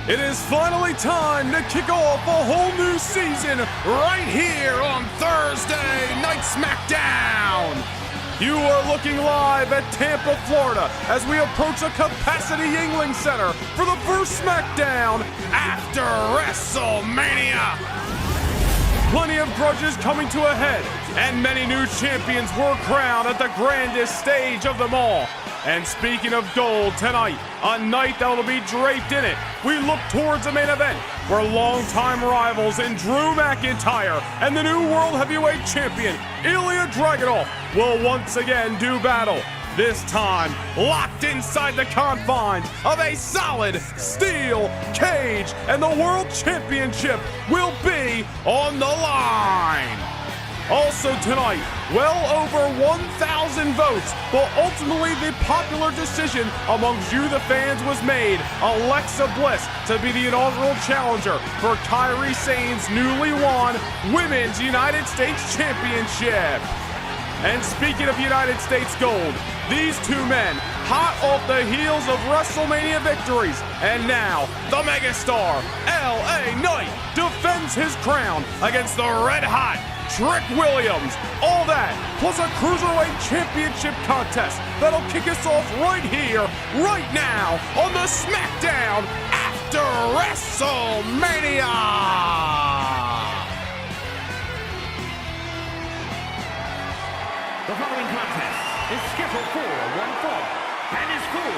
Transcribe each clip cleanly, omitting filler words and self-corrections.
It is finally time to kick off a whole new season right here on Thursday Night SmackDown. You are looking live at Tampa, Florida as we approach a capacity Yuengling Center for the first SmackDown after WrestleMania. Plenty of grudges coming to a head, and many new champions were crowned at the grandest stage of them all. And speaking of gold, tonight, a night that will be draped in it, we look towards the main event, where longtime rivals in Drew McIntyre and the new World Heavyweight Champion, Ilya Dragunov, will once again do battle. This time, locked inside the confines of a solid steel cage, and the World Championship will be on the line. Also tonight, well over 1,000 votes, but ultimately the popular decision amongst you, the fans, was made. Alexa Bliss to be the inaugural challenger for Kairi Sane's newly won Women's United States Championship. And speaking of United States gold, these two men, hot off the heels of WrestleMania victories, and now the megastar, LA Knight, defends his crown against the red-hot Trick Williams. All that, plus a Cruiserweight Championship contest that'll kick us off right here, right now, on the SmackDown after WrestleMania. The following contest is scheduled for one fall and is for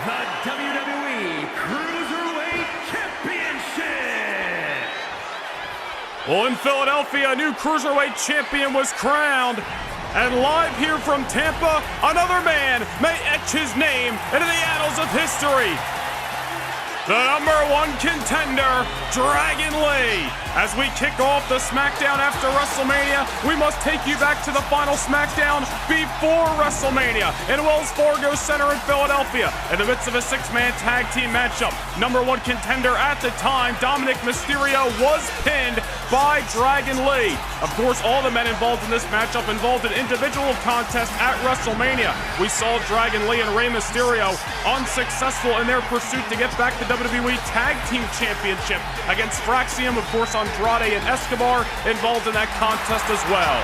the WWE Cruiserweight Championship. Well, in Philadelphia, a new Cruiserweight champion was crowned. And live here from Tampa, another man may etch his name into the annals of history. The #1 contender, Dragon Lee. As we kick off the SmackDown after WrestleMania, we must take you back to the final SmackDown before WrestleMania in Wells Fargo Center in Philadelphia. In the midst of a six-man tag team matchup, #1 contender at the time, Dominic Mysterio, was pinned by Dragon Lee. Of course, all the men involved in this matchup involved an individual contest at WrestleMania. We saw Dragon Lee and Rey Mysterio unsuccessful in their pursuit to get back the WWE Tag Team Championship against Fraxium, of course, Andrade and Escobar involved in that contest as well.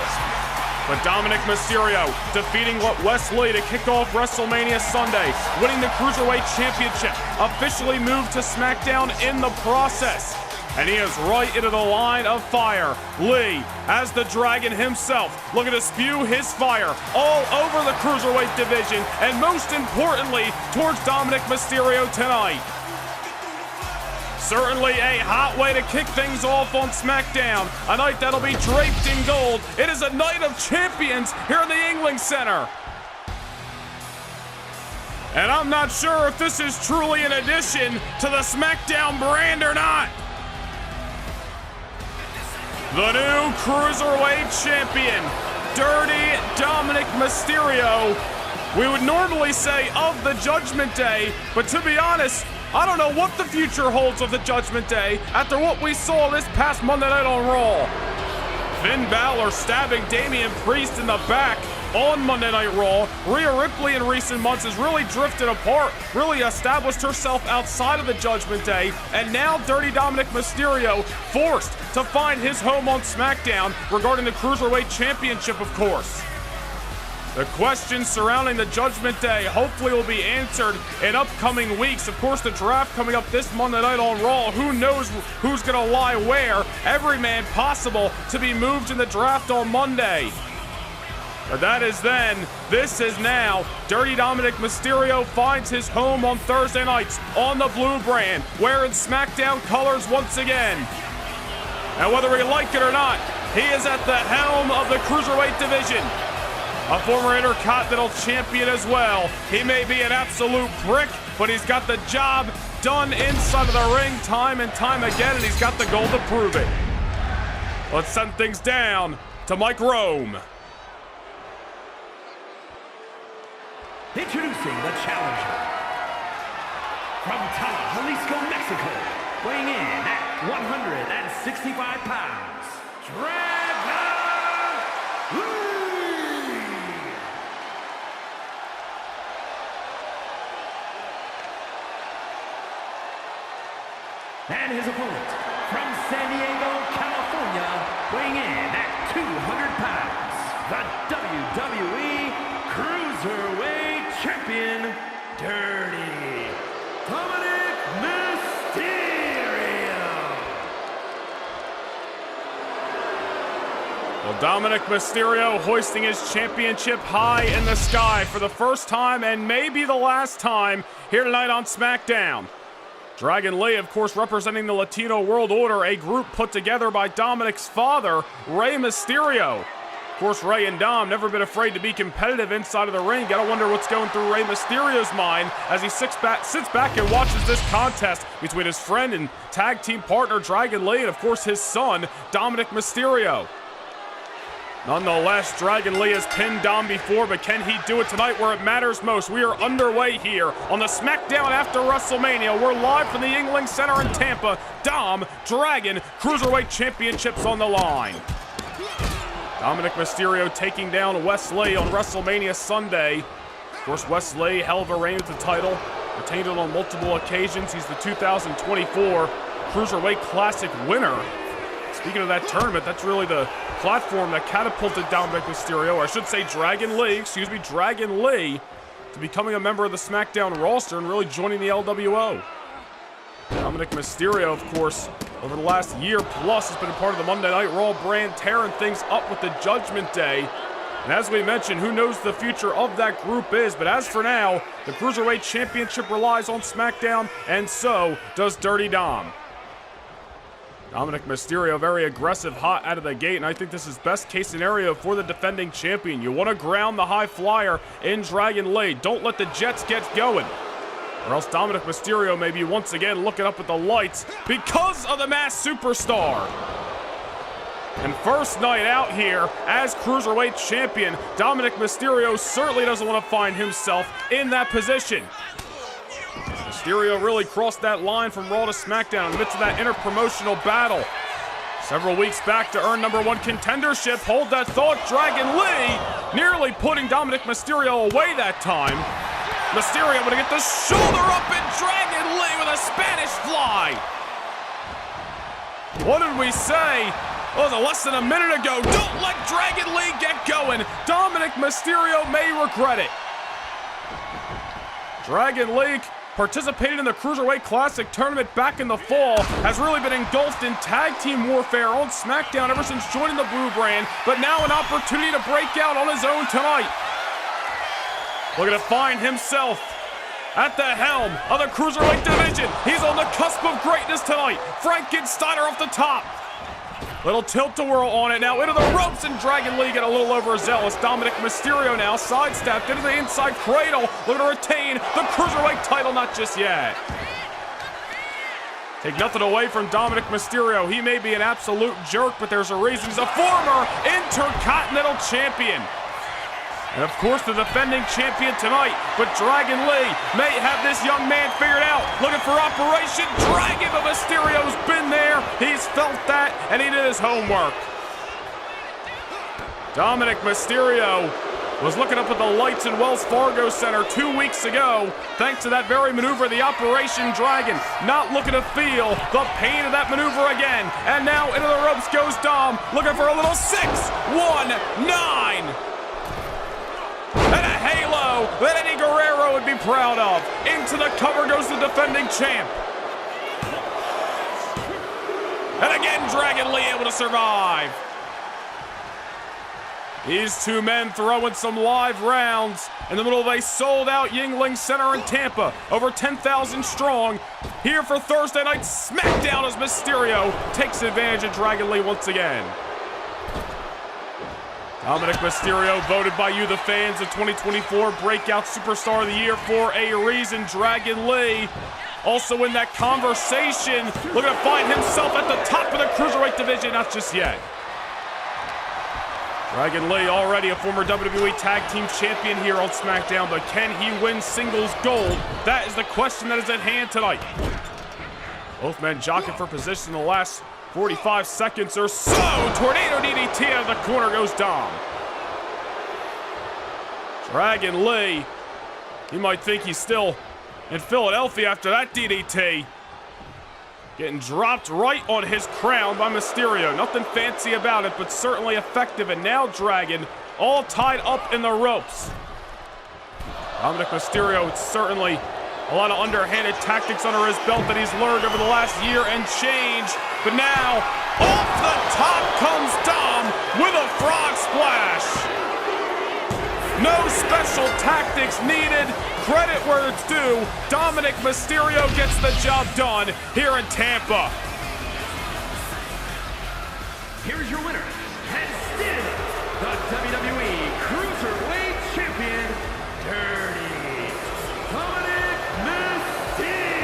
But Dominic Mysterio defeating Wes Lee to kick off WrestleMania Sunday, winning the Cruiserweight Championship, officially moved to SmackDown in the process. And he is right into the line of fire. Lee, as the Dragon himself, looking to spew his fire all over the Cruiserweight division, and most importantly, towards Dominic Mysterio tonight. Certainly a hot way to kick things off on SmackDown. A night that'll be draped in gold. It is a night of champions here in the Yuengling Center. And I'm not sure if this is truly an addition to the SmackDown brand or not. The new Cruiserweight Champion, Dirty Dominic Mysterio. We would normally say of the Judgment Day, but to be honest, I don't know what the future holds of the Judgment Day after what we saw this past Monday night on Raw. Finn Balor stabbing Damian Priest in the back on Monday Night Raw. Rhea Ripley in recent months has really drifted apart, really established herself outside of the Judgment Day, and now Dirty Dominic Mysterio forced to find his home on SmackDown regarding the Cruiserweight Championship, of course. The questions surrounding the Judgment Day hopefully will be answered in upcoming weeks. Of course, the draft coming up this Monday night on Raw. Who knows who's going to lie where? Every man possible to be moved in the draft on Monday. But that is then. This is now. Dirty Dominic Mysterio finds his home on Thursday nights on the blue brand, wearing SmackDown colors once again. And whether we like it or not, he is at the helm of the Cruiserweight division. A former Intercontinental Champion as well. He may be an absolute brick, but he's got the job done inside of the ring time and time again, and he's got the gold to prove it. Let's send things down to Mike Rome. Introducing the challenger. From Tala, Jalisco, Mexico, weighing in at 165 pounds, Dragon Lee! And his opponent, from San Diego, California, weighing in at 200 pounds, the WWE Cruiserweight Champion, Dirty Dominic Mysterio. Well, Dominic Mysterio hoisting his championship high in the sky for the first time and maybe the last time here tonight on SmackDown. Dragon Lee, of course, representing the Latino World Order, a group put together by Dominic's father, Rey Mysterio. Of course, Rey and Dom never been afraid to be competitive inside of the ring. Gotta wonder what's going through Rey Mysterio's mind as he sits back and watches this contest between his friend and tag team partner, Dragon Lee, and of course his son, Dominic Mysterio. Nonetheless, Dragon Lee has pinned Dom before, but can he do it tonight where it matters most? We are underway here on the SmackDown after WrestleMania. We're live from the Yingling Center in Tampa. Dom, Dragon, Cruiserweight Championships on the line. Dominic Mysterio taking down Wes Lee on WrestleMania Sunday. Of course, Wes Lee, hell of a reign with the title. Retained it on multiple occasions. He's the 2024 Cruiserweight Classic winner. Speaking of that tournament, that's really the platform that catapulted Dominic Mysterio, or I should say Dragon Lee, to becoming a member of the SmackDown roster and really joining the LWO. Dominic Mysterio, of course, over the last year plus has been a part of the Monday Night Raw brand, tearing things up with the Judgment Day. And as we mentioned, who knows the future of that group is, but as for now, the Cruiserweight Championship relies on SmackDown, and so does Dirty Dom. Dominic Mysterio very aggressive, hot out of the gate, and I think this is best case scenario for the defending champion. You want to ground the high flyer in Dragon Lee. Don't let the Jets get going, or else Dominic Mysterio may be once again looking up at the lights because of the Masked Superstar. And first night out here as Cruiserweight Champion, Dominic Mysterio certainly doesn't want to find himself in that position. Mysterio really crossed that line from Raw to SmackDown in the midst of that interpromotional battle. Several weeks back to earn #1 contendership. Hold that thought, Dragon Lee nearly putting Dominic Mysterio away that time. Mysterio going to get the shoulder up and Dragon Lee with a Spanish fly. What did we say? Oh, less than a minute ago. Don't let Dragon Lee get going. Dominic Mysterio may regret it. Dragon Lee participated in the Cruiserweight Classic tournament back in the fall, has really been engulfed in tag team warfare on SmackDown ever since joining the Blue brand, but now an opportunity to break out on his own tonight. Looking to find himself at the helm of the Cruiserweight division. He's on the cusp of greatness tonight. Frankensteiner off the top. Little tilt-a-whirl on it now, into the ropes, and Dragon Lee get a little overzealous. Dominic Mysterio now sidestepped into the inside cradle, looking to retain the Cruiserweight title, not just yet. Take nothing away from Dominic Mysterio. He may be an absolute jerk, but there's a reason. He's a former Intercontinental Champion. And of course, the defending champion tonight. But Dragon Lee may have this young man figured out. Looking for Operation Dragon, but Mysterio's been there. He's felt that, and he did his homework. Dominic Mysterio was looking up at the lights in Wells Fargo Center 2 weeks ago, thanks to that very maneuver, the Operation Dragon. Not looking to feel the pain of that maneuver again. And now into the ropes goes Dom, looking for a little 6-1-9. And a halo that Eddie Guerrero would be proud of. Into the cover goes the defending champ. And again, Dragon Lee able to survive. These two men throwing some live rounds in the middle of a sold-out Yingling Center in Tampa. Over 10,000 strong. Here for Thursday Night SmackDown as Mysterio takes advantage of Dragon Lee once again. Dominic Mysterio, voted by you, the fans, the 2024 Breakout Superstar of the Year for a reason. Dragon Lee also in that conversation, looking to find himself at the top of the Cruiserweight division, not just yet. Dragon Lee, already a former WWE Tag Team Champion here on SmackDown, but can he win singles gold? That is the question that is at hand tonight. Both men jockeying for position in the last 45 seconds or so. Tornado DDT out of the corner goes Dom. Dragon Lee, he might think he's still in Philadelphia after that DDT. Getting dropped right on his crown by Mysterio. Nothing fancy about it, but certainly effective. And now Dragon all tied up in the ropes. Dominic Mysterio, it's certainly a lot of underhanded tactics under his belt that he's learned over the last year and change. But now, off the top comes Dom with a frog splash. No special tactics needed. Credit where it's due. Dominic Mysterio gets the job done here in Tampa. Here's your winner, and still the WWE Cruiserweight Champion, Dirty Dominic Mysterio.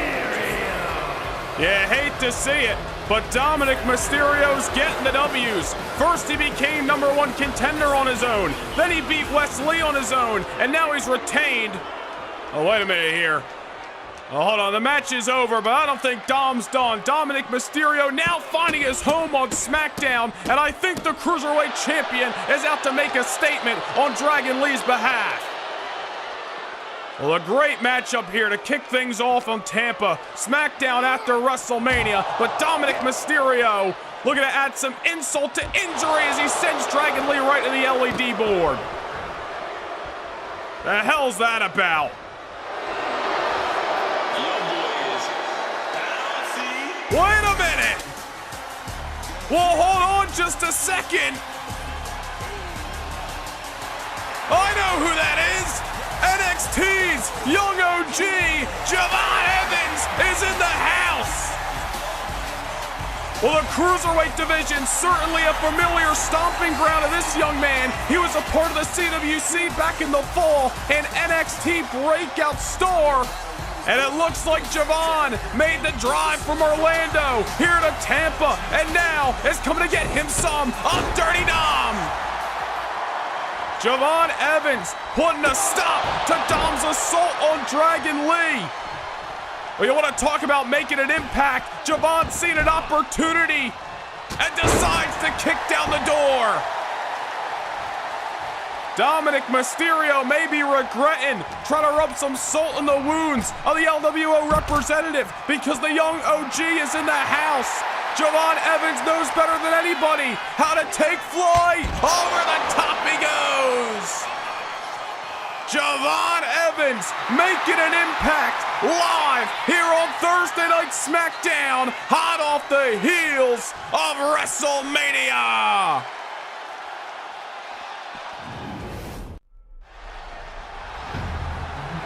Yeah, hate to see it, but Dominic Mysterio's getting the W's. First he became #1 contender on his own, then he beat Wes Lee on his own, and now he's retained. Oh, wait a minute here. Oh, hold on, the match is over, but I don't think Dom's done. Dominic Mysterio now finding his home on SmackDown, and I think the Cruiserweight Champion is out to make a statement on Dragon Lee's behalf. Well, a great matchup here to kick things off on Tampa. SmackDown after WrestleMania, but Dominic Mysterio looking to add some insult to injury as he sends Dragon Lee right to the LED board. The hell's that about? Wait a minute! Well, hold on just a second. I know who that is! NXT's young OG, Javon Evans, is in the house! Well, the Cruiserweight division, certainly a familiar stomping ground of this young man. He was a part of the CWC back in the fall, an NXT breakout star. And it looks like Javon made the drive from Orlando here to Tampa, and now is coming to get him some of Dirty Dom. Javon Evans putting a stop to Dom's assault on Dragon Lee. Well, you want to talk about making an impact? Javon's seen an opportunity and decides to kick down the door. Dominic Mysterio may be regretting trying to rub some salt in the wounds of the LWO representative because the young OG is in the house. Javon Evans knows better than anybody how to take flight. Over the top he goes. Javon Evans making an impact live here on Thursday Night SmackDown, hot off the heels of WrestleMania.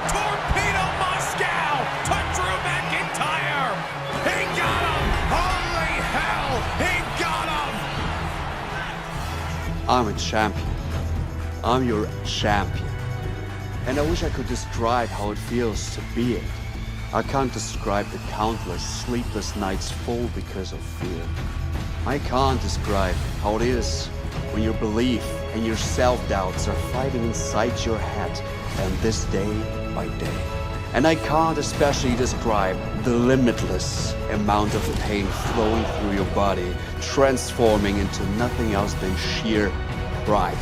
Torpedo Moscow to Drew McIntyre. He got him. Holy hell, he got him. I'm a champion. I'm your champion. And I wish I could describe how it feels to be it. I can't describe the countless sleepless nights full because of fear. I can't describe how it is when your belief and your self-doubts are fighting inside your head, and this day by day. And I can't especially describe the limitless amount of pain flowing through your body, transforming into nothing else than sheer pride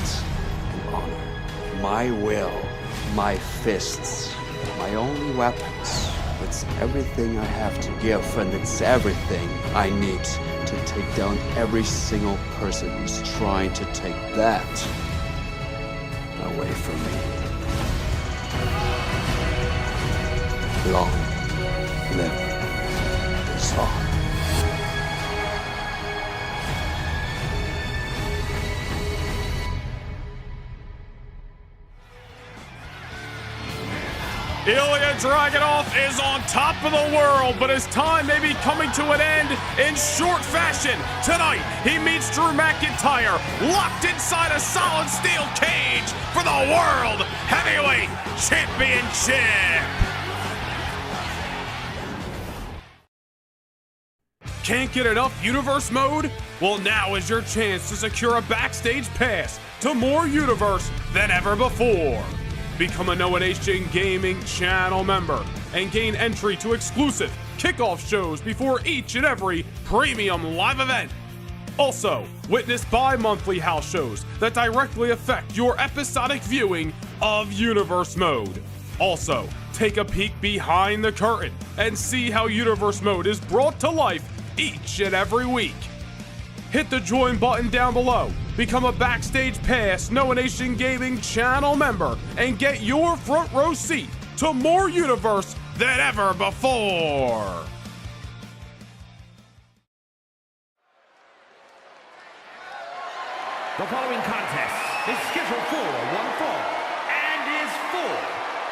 and honor. My will, my fists, my only weapons. It's everything I have to give, and it's everything I need to take down every single person who's trying to take that away from me. Long live the song. Ilya Dragunov is on top of the world, but his time may be coming to an end in short fashion. Tonight, he meets Drew McIntyre, locked inside a solid steel cage for the World Heavyweight Championship. Can't get enough Universe mode? Well, now is your chance to secure a backstage pass to more Universe than ever before. Become a Noah Nation Gaming channel member and gain entry to exclusive kickoff shows before each and every premium live event. Also, witness bi-monthly house shows that directly affect your episodic viewing of Universe Mode. Also, take a peek behind the curtain and see how Universe Mode is brought to life each and every week. Hit the join button down below, become a Backstage Pass Noah Nation Gaming channel member, and get your front row seat to more Universe than ever before. The following contest is scheduled for one fall and is for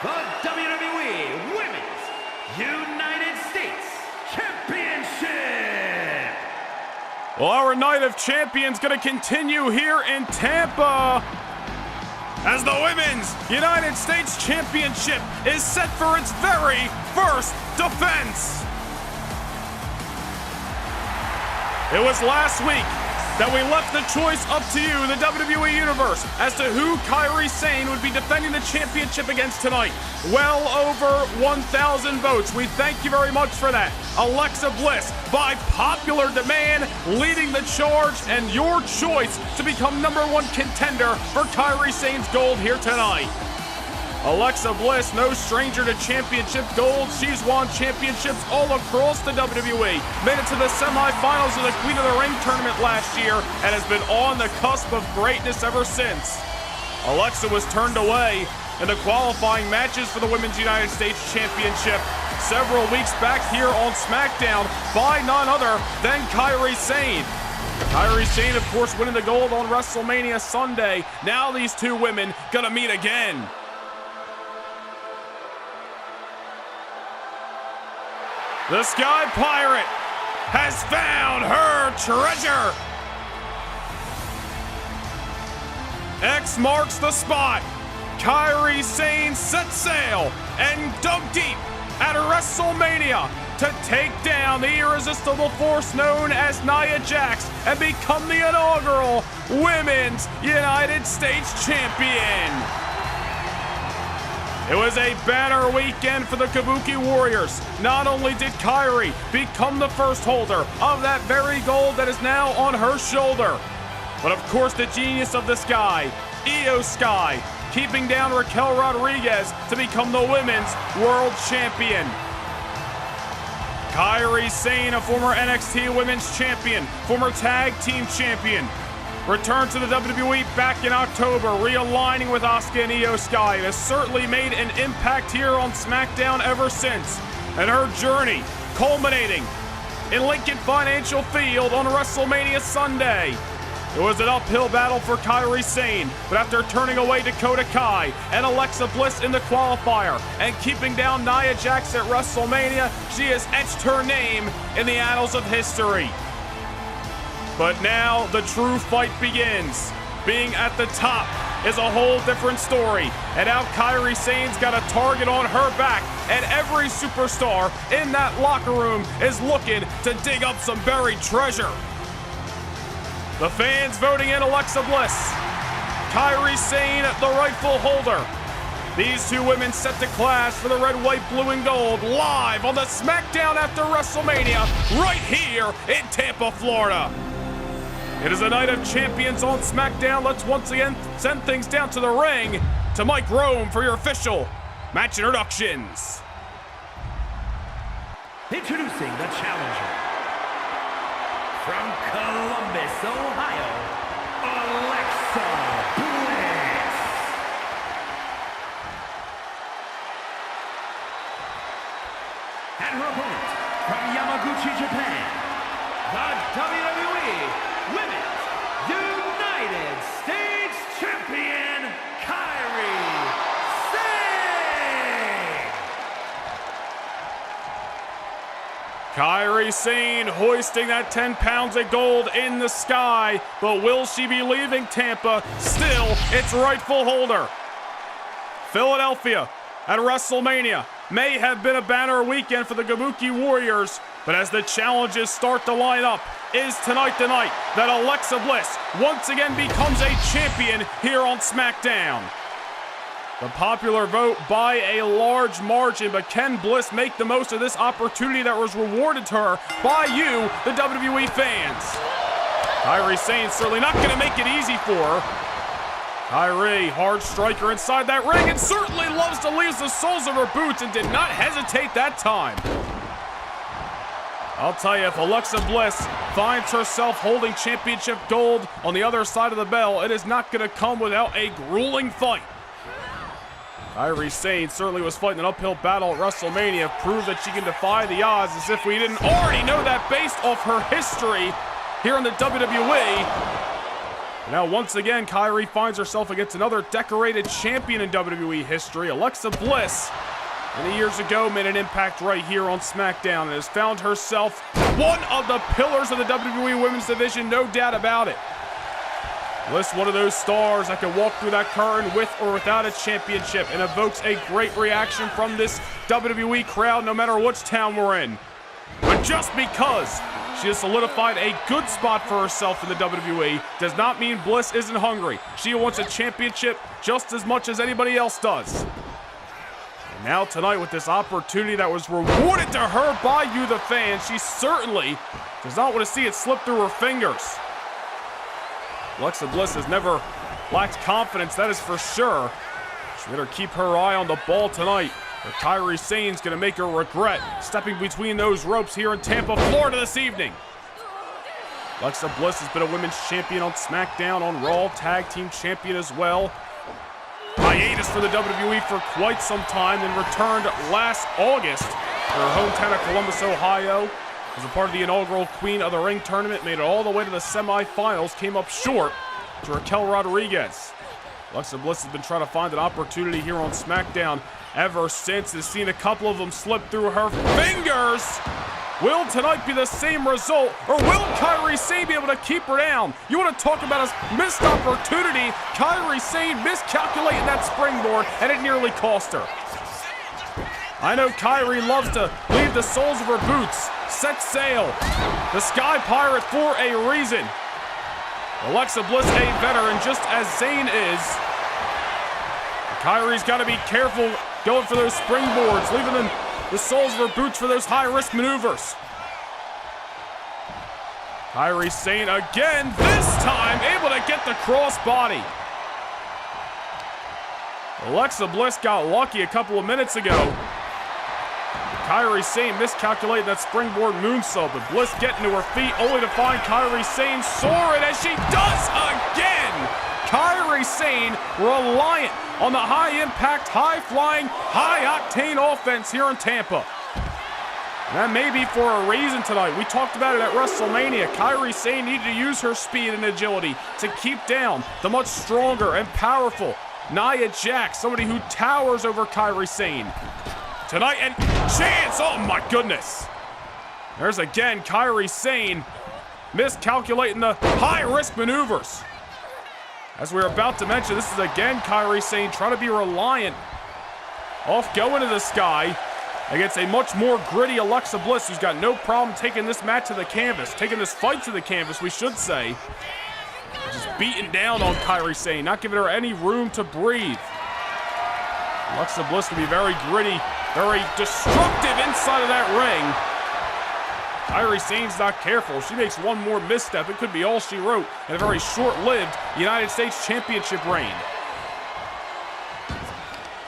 the WWE Women's United States Championship. Well, our Night of Champions gonna continue here in Tampa as the Women's United States Championship is set for its very first defense. It was last week that we left the choice up to you, the WWE Universe, as to who Kairi Sane would be defending the championship against tonight. Well over 1,000 votes. We thank you very much for that. Alexa Bliss, by popular demand, leading the charge, and your choice to become #1 contender for Kairi Sane's gold here tonight. Alexa Bliss, no stranger to championship gold. She's won championships all across the WWE. Made it to the semifinals of the Queen of the Ring tournament last year and has been on the cusp of greatness ever since. Alexa was turned away in the qualifying matches for the Women's United States Championship several weeks back here on SmackDown by none other than Kairi Sane. Kairi Sane, of course, winning the gold on WrestleMania Sunday. Now these two women gonna meet again. The Sky Pirate has found her treasure. X marks the spot. Kairi Sane set sail and dug deep at WrestleMania to take down the irresistible force known as Nia Jax and become the inaugural Women's United States Champion. It was a banner weekend for the Kabuki Warriors. Not only did Kairi become the first holder of that very gold that is now on her shoulder, but of course the genius of the Sky, Io Sky, keeping down Raquel Rodriguez to become the Women's World Champion. Kairi Sane, a former NXT Women's Champion, former Tag Team Champion, returned to the WWE back in October, realigning with Asuka and Io Sky, and has certainly made an impact here on SmackDown ever since. And her journey culminating in Lincoln Financial Field on WrestleMania Sunday. It was an uphill battle for Kairi Sane, but after turning away Dakota Kai and Alexa Bliss in the qualifier and keeping down Nia Jax at WrestleMania, she has etched her name in the annals of history. But now the true fight begins. Being at the top is a whole different story. And now Kairi Sane's got a target on her back, and every superstar in that locker room is looking to dig up some buried treasure. The fans voting in Alexa Bliss. Kairi Sane, the rightful holder. These two women set to clash for the red, white, blue, and gold live on the SmackDown After WrestleMania right here in Tampa, Florida. It is a Night of Champions on SmackDown. Let's once again send things down to the ring to Mike Rome for your official match introductions. Introducing the challenger from Columbus, Ohio, Alexa Bliss. And her opponent from Yamaguchi, Japan, the WWE Women's United States Champion, Kairi Sane. Kairi Sane hoisting that 10 pounds of gold in the sky, but will she be leaving Tampa still its rightful holder? Philadelphia at WrestleMania may have been a banner weekend for the Kabuki Warriors, but as the challenges start to line up, is tonight the night that Alexa Bliss once again becomes a champion here on SmackDown. The popular vote by a large margin, but can Bliss make the most of this opportunity that was rewarded to her by you, the WWE fans? Kairi Sane certainly not going to make it easy for her. Kyrie, hard striker inside that ring, and certainly loves to leave the soles of her boots and did not hesitate that time. I'll tell you, if Alexa Bliss finds herself holding championship gold on the other side of the bell, it is not going to come without a grueling fight. Kairi Sane certainly was fighting an uphill battle at WrestleMania, proved that she can defy the odds, as if we didn't already know that based off her history here in the WWE. Now, once again, Kairi finds herself against another decorated champion in WWE history, Alexa Bliss. Many years ago, made an impact right here on SmackDown and has found herself one of the pillars of the WWE Women's Division, no doubt about it. Bliss, one of those stars that can walk through that curtain with or without a championship and evokes a great reaction from this WWE crowd no matter which town we're in. But just because she has solidified a good spot for herself in the WWE does not mean Bliss isn't hungry. She wants a championship just as much as anybody else does. And now tonight, with this opportunity that was rewarded to her by you, the fans, she certainly does not want to see it slip through her fingers. Alexa Bliss has never lacked confidence, that is for sure. She better keep her eye on the ball tonight, or Kairi Sane's going to make her regret stepping between those ropes here in Tampa, Florida this evening. Alexa Bliss has been a women's champion on SmackDown, on Raw, tag team champion as well. Hiatus for the WWE for quite some time, then returned last August to her hometown of Columbus, Ohio. As a part of the inaugural Queen of the Ring tournament, made it all the way to the semifinals, came up short to Raquel Rodriguez. Alexa Bliss has been trying to find an opportunity here on SmackDown ever since, has seen a couple of them slip through her fingers. Will tonight be the same result, or will Kairi Sane be able to keep her down? You want to talk about a missed opportunity? Kairi Sane miscalculating that springboard, and it nearly cost her. I know Kairi loves to leave the soles of her boots, set sail. The Sky Pirate for a reason. Alexa Bliss, a veteran, just as Zayn is. Kairi's got to be careful going for those springboards, leaving the soles of her boots for those high-risk maneuvers. Kairi Sane again, this time able to get the crossbody. Alexa Bliss got lucky a couple of minutes ago. Kairi Sane miscalculated that springboard moonsault, but Bliss getting to her feet only to find Kairi Sane soaring as she does again. Kairi Sane reliant on the high-impact, high-flying, high-octane offense here in Tampa. And that may be for a reason tonight. We talked about it at WrestleMania. Kairi Sane needed to use her speed and agility to keep down the much stronger and powerful Nia Jax, somebody who towers over Kairi Sane. Tonight, and chance, oh my goodness. There's again Kairi Sane miscalculating the high-risk maneuvers. As we were about to mention, this is again Kairi Sane trying to be reliant off going to the sky against a much more gritty Alexa Bliss, who's got no problem taking this match to the canvas, taking this fight to the canvas, we should say. Just beating down on Kairi Sane, not giving her any room to breathe. Alexa Bliss can be very gritty, very destructive inside of that ring. Kairi Sane's not careful. She makes one more misstep. It could be all she wrote in a very short-lived United States Championship reign.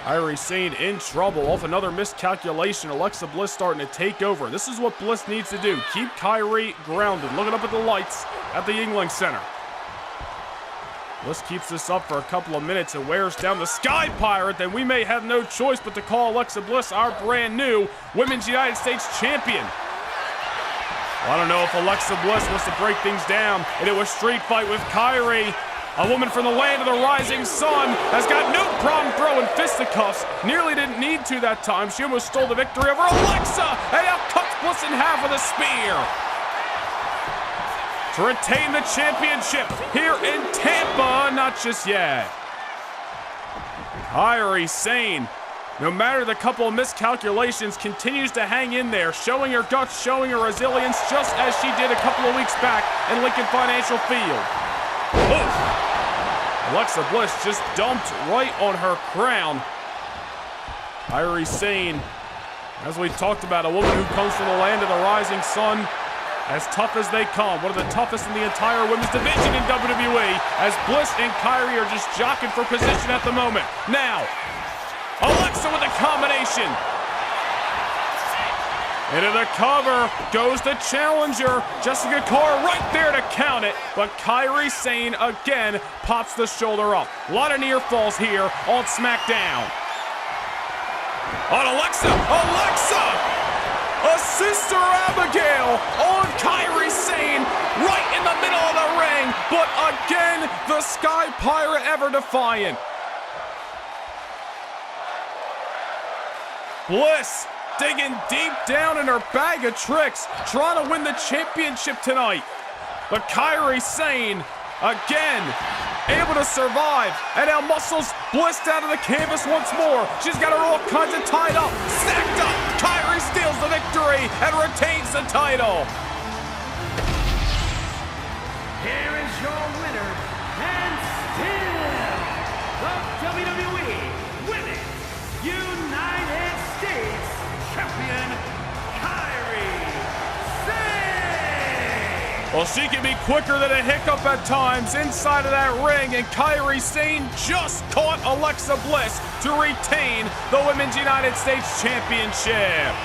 Kairi Sane in trouble off another miscalculation. Alexa Bliss starting to take over. This is what Bliss needs to do. Keep Kairi grounded. Looking up at the lights at the Yingling Center. Bliss keeps this up for a couple of minutes and wears down the Sky Pirate. Then we may have no choice but to call Alexa Bliss our brand new Women's United States Champion. Well, I don't know if Alexa Bliss wants to break things down into a street fight with Kairi. A woman from the land of the rising sun has got no problem throwing fisticuffs. Nearly didn't need to that time. She almost stole the victory over Alexa and now cuts Bliss in half with a spear. To retain the championship here in Tampa, not just yet. Kairi Sane, no matter the couple of miscalculations, continues to hang in there, showing her guts, showing her resilience, just as she did a couple of weeks back in Lincoln Financial Field. Oof. Alexa Bliss just dumped right on her crown. Kairi Sane, as we talked about, a woman who comes from the land of the rising sun, as tough as they come. One of the toughest in the entire women's division in WWE, as Bliss and Kyrie are just jockeying for position at the moment. Now, Alexa with a combination. Into the cover goes the challenger. Jessica Carr right there to count it, but Kairi Sane again pops the shoulder up. A lot of near falls here on SmackDown. On Alexa! A Sister Abigail on Kairi Sane right in the middle of the ring, but again, the Sky Pirate ever defiant. Bliss digging deep down in her bag of tricks, trying to win the championship tonight. But Kairi Sane, again, able to survive. And now Muscles blissed out of the canvas once more. She's got her all kinds of tied up, stacked up. Kairi steals the victory and retains the title. Here is your winner, and still the WWE Women's United States Champion, Kairi Sane. Well, she can be quicker than a hiccup at times inside of that ring, and Kairi Sane just caught Alexa Bliss to retain the Women's United States Championship.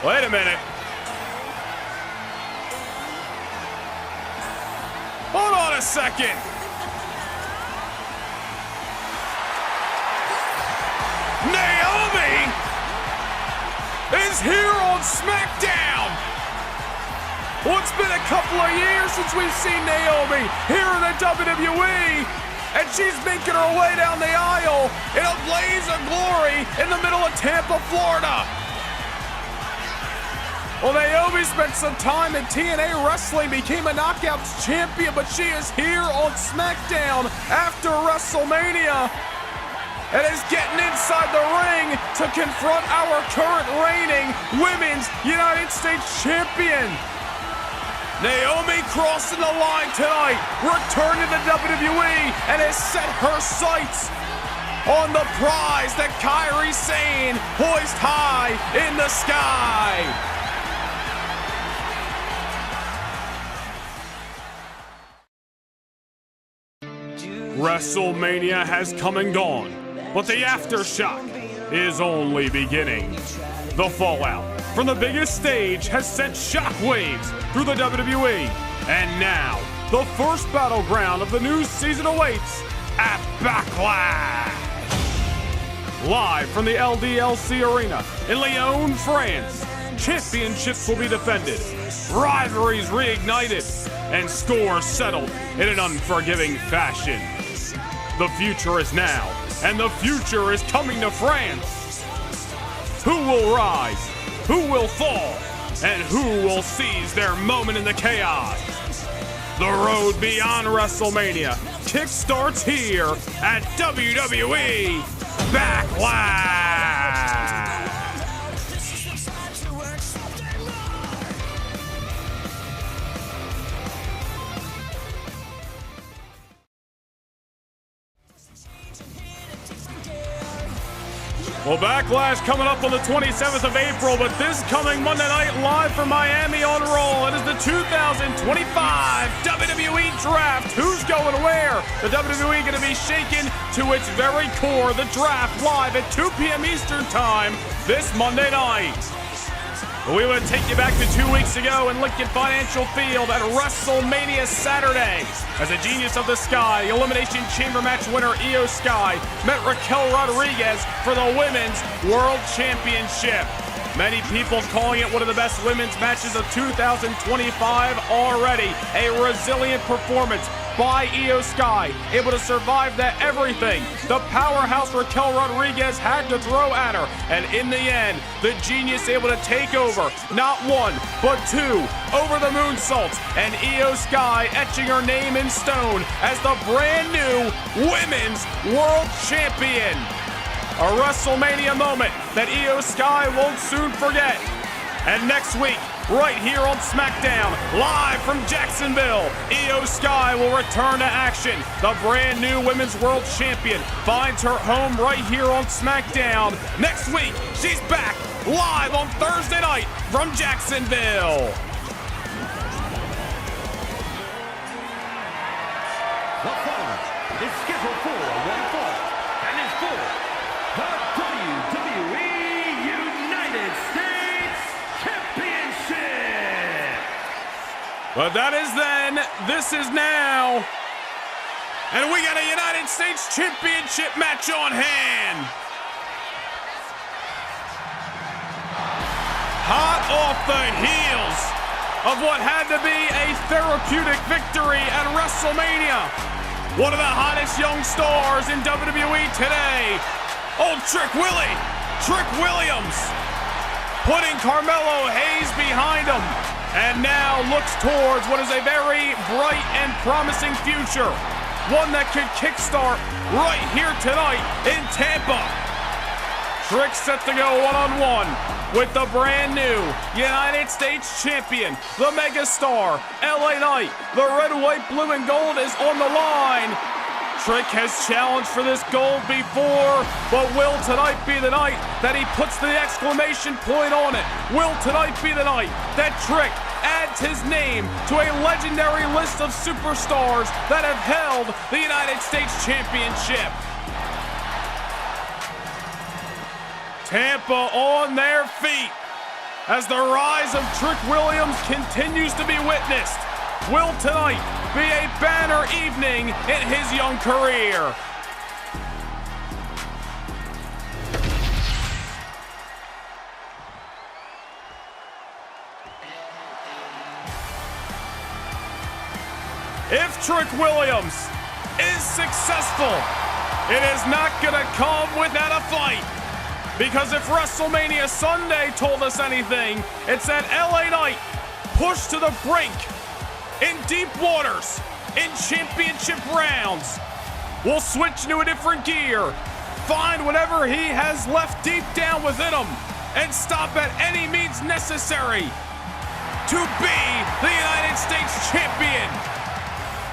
Wait a minute. Hold on a second. Naomi is here on SmackDown. Well, it's been a couple of years since we've seen Naomi here in the WWE, and she's making her way down the aisle in a blaze of glory in the middle of Tampa, Florida. Well, Naomi spent some time in TNA Wrestling, became a Knockouts champion, but she is here on SmackDown after WrestleMania and is getting inside the ring to confront our current reigning Women's United States Champion. Naomi crossing the line tonight, returning to WWE, and has set her sights on the prize that Kairi Sane hoist high in the sky. WrestleMania has come and gone, but the aftershock is only beginning. The fallout from the biggest stage has sent shockwaves through the WWE, and now the first battleground of the new season awaits at Backlash. Live from the LDLC Arena in Lyon, France, championships will be defended, rivalries reignited, and scores settled in an unforgiving fashion. The future is now, and the future is coming to France. Who will rise? Who will fall? And who will seize their moment in the chaos? The road beyond WrestleMania kickstarts here at WWE Backlash. Well, Backlash coming up on the 27th of April, but this coming Monday night live from Miami on Raw, it is the 2025 WWE Draft. Who's going where? The WWE going to be shaken to its very core. The draft live at 2 p.m. Eastern Time this Monday night. We want to take you back to 2 weeks ago in Lincoln Financial Field at WrestleMania Saturday, as a Genius of the Sky Elimination Chamber match winner Io Sky met Raquel Rodriguez for the Women's World Championship. Many people calling it one of the best women's matches of 2025 already. A resilient performance by Io Sky, able to survive that everything the powerhouse Raquel Rodriguez had to throw at her. And in the end, the Genius able to take over, not one, but two over the moonsaults. And Io Sky etching her name in stone as the brand new Women's World Champion. A WrestleMania moment that Io Sky won't soon forget. And next week, right here on SmackDown. Live from Jacksonville, Io Sky will return to action. The brand new Women's World Champion finds her home right here on SmackDown. Next week, she's back live on Thursday night from Jacksonville. The following is scheduled for one fall and is for the WWE United States Championship. But that is then, this is now. And we got a United States Championship match on hand. Hot off the heels of what had to be a therapeutic victory at WrestleMania. One of the hottest young stars in WWE today. Old Trick Williams, putting Carmelo Hayes behind him, and now looks towards what is a very bright and promising future. One that could kickstart right here tonight in Tampa. Trick set to go one-on-one with the brand new United States Champion, the megastar, LA Knight. The red, white, blue, and gold is on the line. Trick has challenged for this gold before, but will tonight be the night that he puts the exclamation point on it? Will tonight be the night that Trick adds his name to a legendary list of superstars that have held the United States Championship? Tampa on their feet as the rise of Trick Williams continues to be witnessed. Will tonight be a banner evening in his young career? If Trick Williams is successful, it is not gonna come without a fight. Because if WrestleMania Sunday told us anything, it's that LA Knight pushed to the brink in deep waters, in championship rounds, will switch into a different gear, find whatever he has left deep down within him, and stop at any means necessary to be the United States Champion.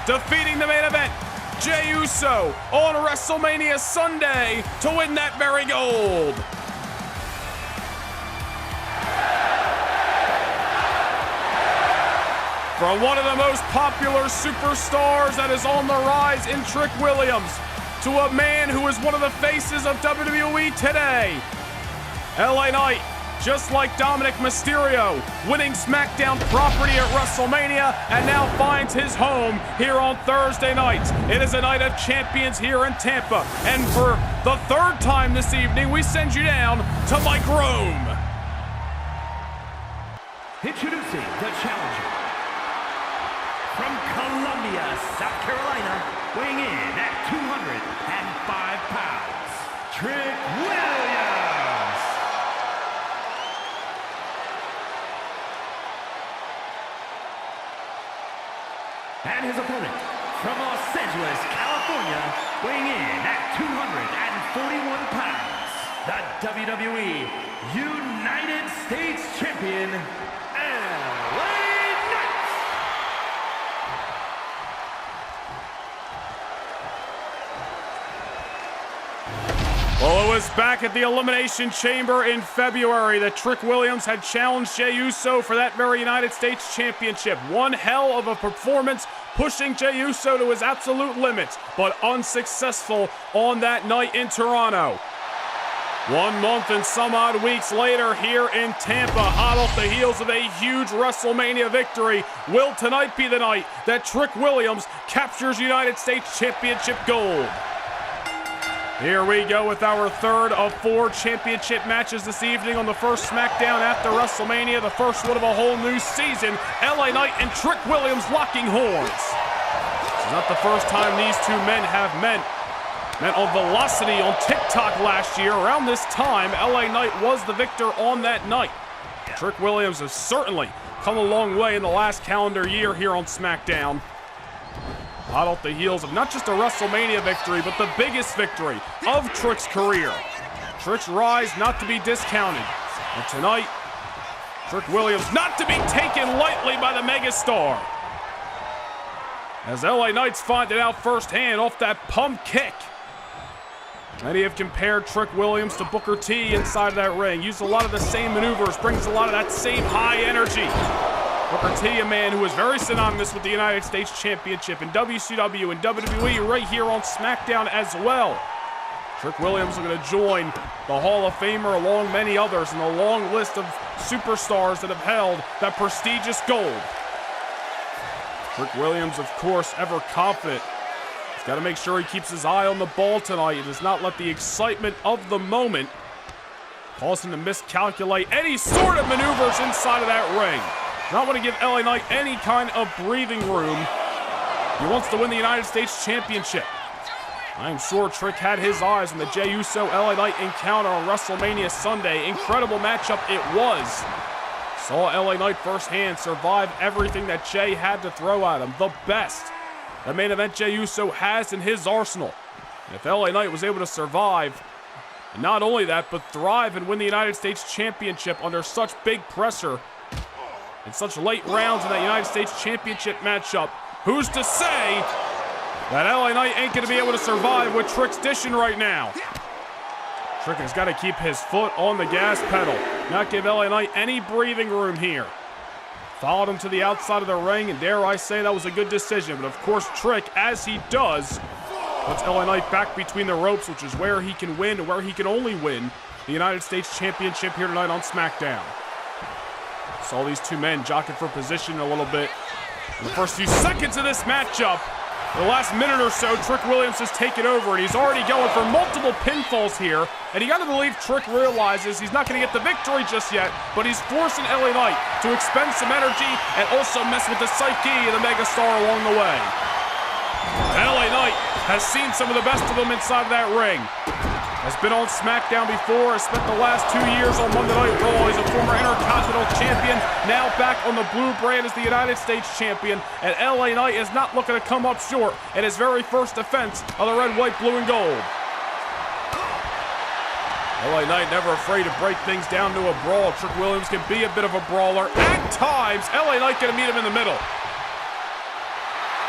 Defeating the main event, Jey Uso, on WrestleMania Sunday to win that very gold. From one of the most popular superstars that is on the rise in Trick Williams to a man who is one of the faces of WWE today. LA Knight, just like Dominic Mysterio, winning SmackDown property at WrestleMania and now finds his home here on Thursday nights. It is a night of champions here in Tampa. And for the third time this evening, we send you down to Mike Rome. Introducing the challenger. From Columbia, South Carolina, weighing in at 205 pounds, Trick Williams. And his opponent, from Los Angeles, California, weighing in at 241 pounds, the WWE United States Champion, LA Knight. Well, it was back at the Elimination Chamber in February that Trick Williams had challenged Jey Uso for that very United States Championship. One hell of a performance, pushing Jey Uso to his absolute limits, but unsuccessful on that night in Toronto. 1 month and some odd weeks later here in Tampa, hot off the heels of a huge WrestleMania victory, will tonight be the night that Trick Williams captures United States Championship gold. Here we go with our third of 4 championship matches this evening on the first SmackDown after WrestleMania, the first one of a whole new season. LA Knight and Trick Williams locking horns. This is not the first time these two men have met on Velocity on TikTok last year. Around this time, LA Knight was the victor on that night. Trick Williams has certainly come a long way in the last calendar year here on SmackDown. Hot off the heels of not just a WrestleMania victory, but the biggest victory of Trick's career. Trick's rise not to be discounted. And tonight, Trick Williams not to be taken lightly by the megastar. As LA Knights find it out firsthand off that pump kick. Many have compared Trick Williams to Booker T inside of that ring. Used a lot of the same maneuvers, brings a lot of that same high energy. Booker T, a man who is very synonymous with the United States Championship in WCW and WWE right here on SmackDown as well. Trick Williams is going to join the Hall of Famer along many others in a long list of superstars that have held that prestigious gold. Trick Williams, of course, ever confident. He's got to make sure he keeps his eye on the ball tonight and does not let the excitement of the moment cause him to miscalculate any sort of maneuvers inside of that ring. Not want to give LA Knight any kind of breathing room. He wants to win the United States Championship. I'm sure Trick had his eyes on the Jey Uso LA Knight encounter on WrestleMania Sunday. Incredible matchup it was. Saw LA Knight firsthand survive everything that Jey had to throw at him. The best the main event Jey Uso has in his arsenal. And if LA Knight was able to survive, and not only that, but thrive and win the United States Championship under such big pressure in such late rounds in that United States Championship matchup, who's to say that LA Knight ain't going to be able to survive with Trick's dishing right now? Trick has got to keep his foot on the gas pedal, not give LA Knight any breathing room here. Followed him to the outside of the ring, and dare I say that was a good decision. But of course, Trick, as he does, puts LA Knight back between the ropes, which is where he can win and where he can only win the United States Championship here tonight on SmackDown. Saw these two men jockeying for position a little bit in the first few seconds of this matchup. The last minute or so, Trick Williams has taken over, and he's already going for multiple pinfalls here. And you got to believe Trick realizes he's not going to get the victory just yet, but he's forcing LA Knight to expend some energy and also mess with the psyche of the megastar along the way. LA Knight has seen some of the best of them inside of that ring. Has been on SmackDown before, has spent the last 2 years on Monday Night Raw. He's a former Intercontinental Champion, now back on the blue brand as the United States Champion. And LA Knight is not looking to come up short in his very first defense of the red, white, blue, and gold. LA Knight never afraid to break things down to a brawl. Trick Williams can be a bit of a brawler. At times, LA Knight going to meet him in the middle.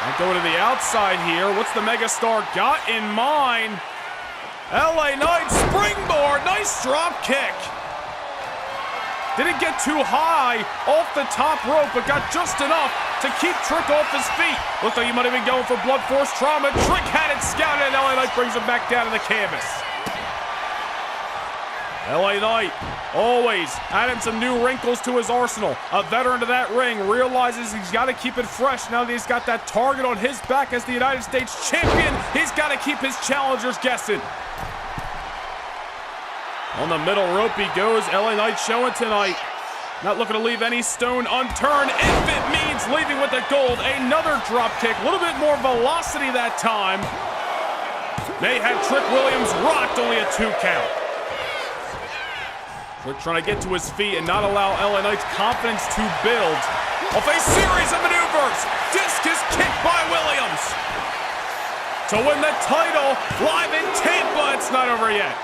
And going to the outside here. What's the megastar got in mind? LA Knight springboard, nice drop kick. Didn't get too high off the top rope, but got just enough to keep Trick off his feet. Looked like he might have been going for blunt force trauma. Trick had it scouted, and LA Knight brings him back down to the canvas. LA Knight always adding some new wrinkles to his arsenal. A veteran to that ring realizes he's got to keep it fresh now that he's got that target on his back as the United States Champion. He's got to keep his challengers guessing. On the middle rope he goes. LA Knight showing tonight. Not looking to leave any stone unturned if it means leaving with the gold. Another drop kick. A little bit more velocity that time. May have Trick Williams rocked, only a 2 count. Trick trying to get to his feet and not allow LA Knight's confidence to build. Off a series of maneuvers. Discus kick by Williams. To win the title live in Tampa. It's not over yet.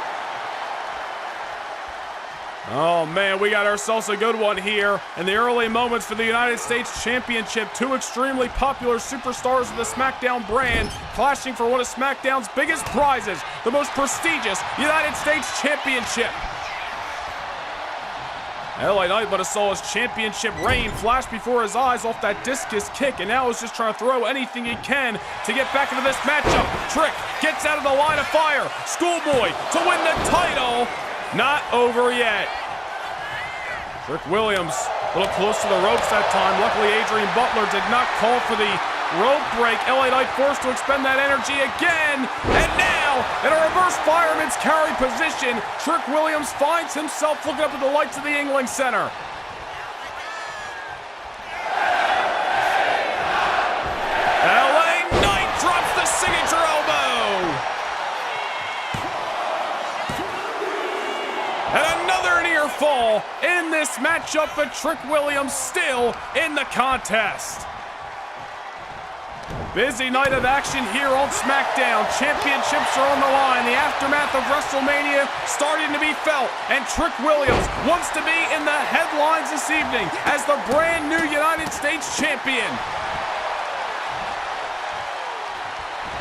Oh man, we got ourselves a good one here in the early moments for the United States Championship. Two extremely popular superstars of the SmackDown brand clashing for one of SmackDown's biggest prizes, the most prestigious United States Championship. LA Knight but saw his championship reign flash before his eyes off that discus kick, and now he's just trying to throw anything he can to get back into this matchup. Trick gets out of the line of fire. Schoolboy to win the title. Not over yet. Trick Williams a little close to the ropes that time. Luckily, Adrian Butler did not call for the rope break. LA Knight forced to expend that energy again. And now, in a reverse fireman's carry position, Trick Williams finds himself looking up at the lights of the England Center. LA Knight drops the signature elbow. And another near fall in this matchup, but Trick Williams still in the contest. Busy night of action here on SmackDown. Championships are on the line. The aftermath of WrestleMania starting to be felt. And Trick Williams wants to be in the headlines this evening as the brand new United States Champion.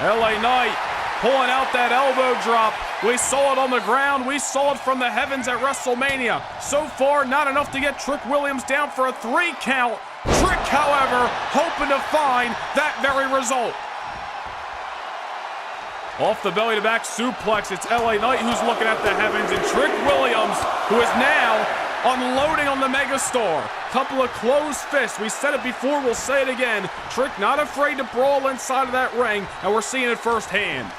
LA Knight pulling out that elbow drop. We saw it on the ground. We saw it from the heavens at WrestleMania. So far, not enough to get Trick Williams down for a 3 count. Trick, however, hoping to find that very result. Off the belly-to-back suplex, it's LA Knight who's looking at the heavens, and Trick Williams, who is now unloading on the megastar. Couple of closed fists. We said it before, we'll say it again. Trick not afraid to brawl inside of that ring, and we're seeing it firsthand.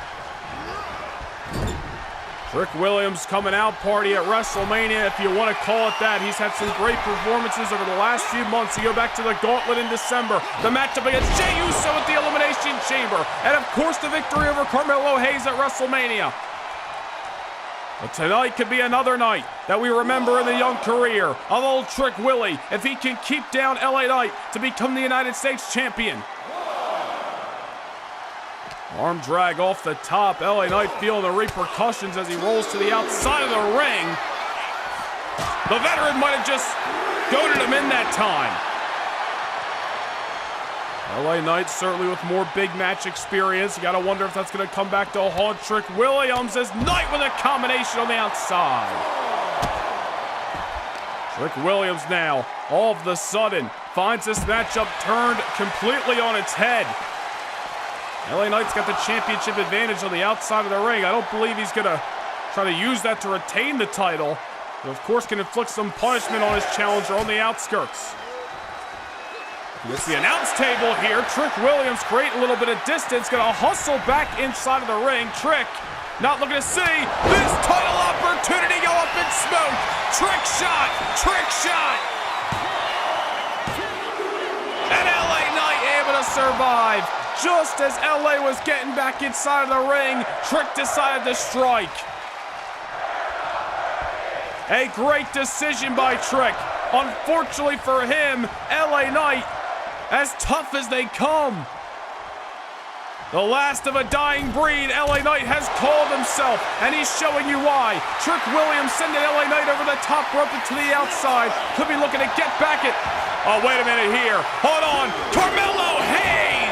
Trick Williams coming out party at WrestleMania, if you want to call it that. He's had some great performances over the last few months. You go back to the Gauntlet in December, the matchup against Jey Uso at the Elimination Chamber, and of course the victory over Carmelo Hayes at WrestleMania. But tonight could be another night that we remember in the young career of old Trick Willie, if he can keep down LA Knight to become the United States Champion. Arm drag off the top. LA Knight feeling the repercussions as he rolls to the outside of the ring. The veteran might have just goaded him in that time. LA Knight certainly with more big match experience. You gotta wonder if that's gonna come back to haunt Trick Williams as Knight with a combination on the outside. Trick Williams now, all of a sudden, finds this matchup turned completely on its head. LA Knight's got the championship advantage on the outside of the ring. I don't believe he's gonna try to use that to retain the title, but of course can inflict some punishment on his challenger on the outskirts. It's the announce table here. Trick Williams create a little bit of distance, gonna hustle back inside of the ring. Trick not looking to see this title opportunity go up in smoke. Trick shot, trick shot. And LA Knight able to survive. Just as LA was getting back inside of the ring, Trick decided to strike. A great decision by Trick. Unfortunately for him, LA Knight, as tough as they come. The last of a dying breed, LA Knight has called himself, and he's showing you why. Trick Williams sending LA Knight over the top rope and to the outside. Could be looking to get back at... Oh, wait a minute here. Hold on. Carmelo Hayes!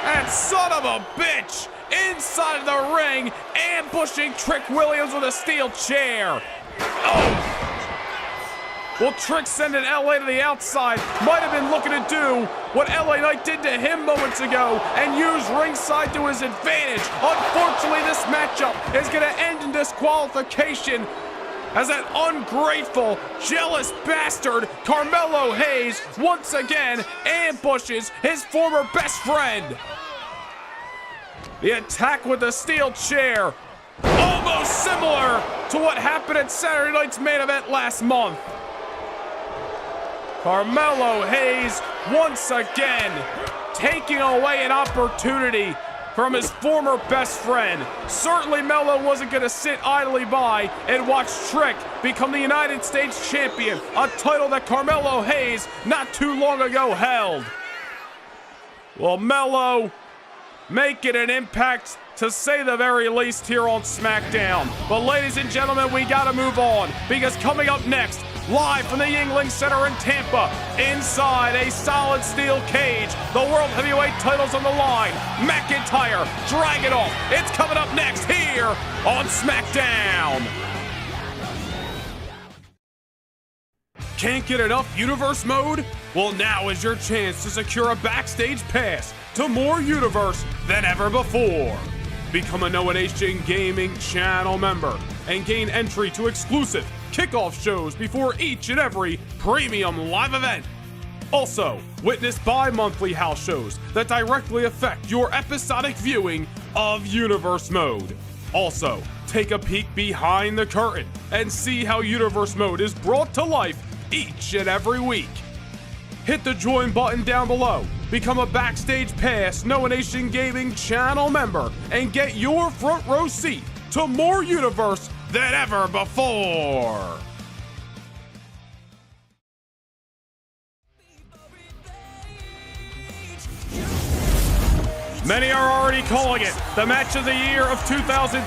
And son of a bitch, inside of the ring, ambushing Trick Williams with a steel chair. Oh! Well, Trick sending LA to the outside. Might have been looking to do what LA Knight did to him moments ago and use ringside to his advantage. Unfortunately, this matchup is going to end in disqualification as that ungrateful, jealous bastard, Carmelo Hayes, once again ambushes his former best friend. The attack with the steel chair, almost similar to what happened at Saturday night's main event last month. Carmelo Hayes once again taking away an opportunity from his former best friend. Certainly Melo wasn't going to sit idly by and watch Trick become the United States Champion, a title that Carmelo Hayes not too long ago held. Well, Melo making an impact, to say the very least, here on SmackDown. But ladies and gentlemen, we gotta move on, because coming up next, live from the Yuengling Center in Tampa, inside a solid steel cage, the World Heavyweight titles on the line, McIntyre, Dragunov. It's coming up next here on SmackDown. Can't get enough Universe mode? Well, now is your chance to secure a backstage pass to more Universe than ever before. Become a Noah Nation Gaming channel member and gain entry to exclusive kickoff shows before each and every premium live event. Also, witness bi-monthly house shows that directly affect your episodic viewing of Universe Mode. Also, take a peek behind the curtain and see how Universe Mode is brought to life each and every week. Hit the join button down below, become a Backstage Pass Noah Nation Gaming channel member, and get your front row seat to more Universe than ever before. Many are already calling it the match of the year of 2025,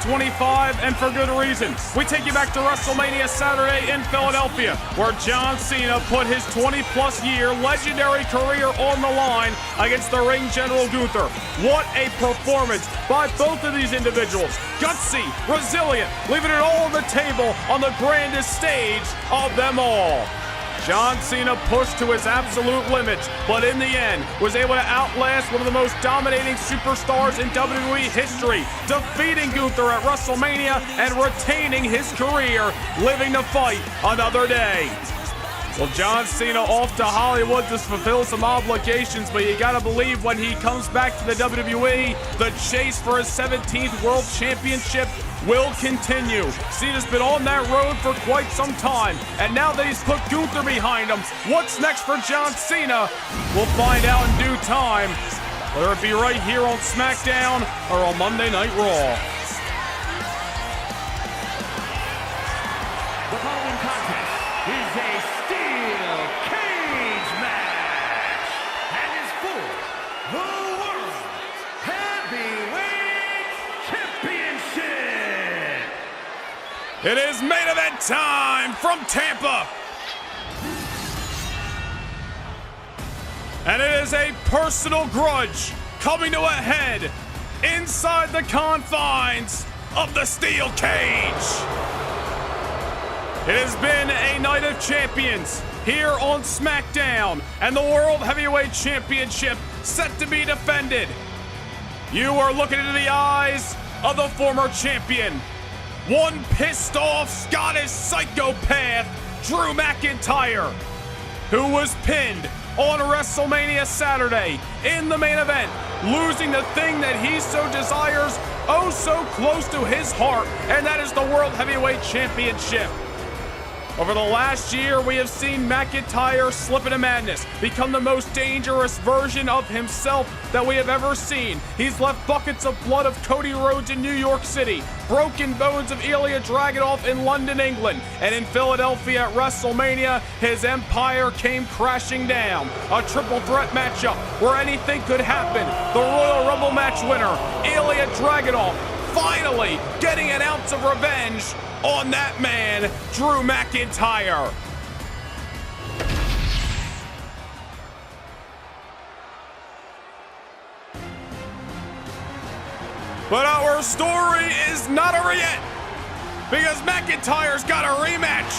and for good reason. We take you back to WrestleMania Saturday in Philadelphia, where John Cena put his 20-plus year legendary career on the line against the ring general Gunther. What a performance by both of these individuals. Gutsy, resilient, leaving it all on the table on the grandest stage of them all. John Cena pushed to his absolute limits, but in the end was able to outlast one of the most dominating superstars in WWE history, defeating Gunther at WrestleMania and retaining his career, living to fight another day. Well, John Cena off to Hollywood to fulfill some obligations, but you gotta believe when he comes back to the WWE, the chase for his 17th World Championship will continue. Cena's been on that road for quite some time, and now that he's put Gunther behind him, what's next for John Cena? We'll find out in due time, whether it be right here on SmackDown or on Monday Night Raw. The following contest is a steel cage match and is for the World Heavyweight Championship. It is main event time from Tampa. And it is a personal grudge coming to a head inside the confines of the steel cage. It has been a night of champions here on SmackDown, and the World Heavyweight Championship set to be defended. You are looking into the eyes of the former champion, one pissed off Scottish psychopath, Drew McIntyre, who was pinned on WrestleMania Saturday in the main event, losing the thing that he so desires oh so close to his heart, and that is the World Heavyweight Championship. Over the last year, we have seen McIntyre slip into madness, become the most dangerous version of himself that we have ever seen. He's left buckets of blood of Cody Rhodes in New York City, broken bones of Ilya Dragunov in London, England, and in Philadelphia at WrestleMania, his empire came crashing down. A triple threat matchup where anything could happen. The Royal Rumble match winner, Ilya Dragunov, finally getting an ounce of revenge on that man, Drew McIntyre. But our story is not over yet, because McIntyre's got a rematch.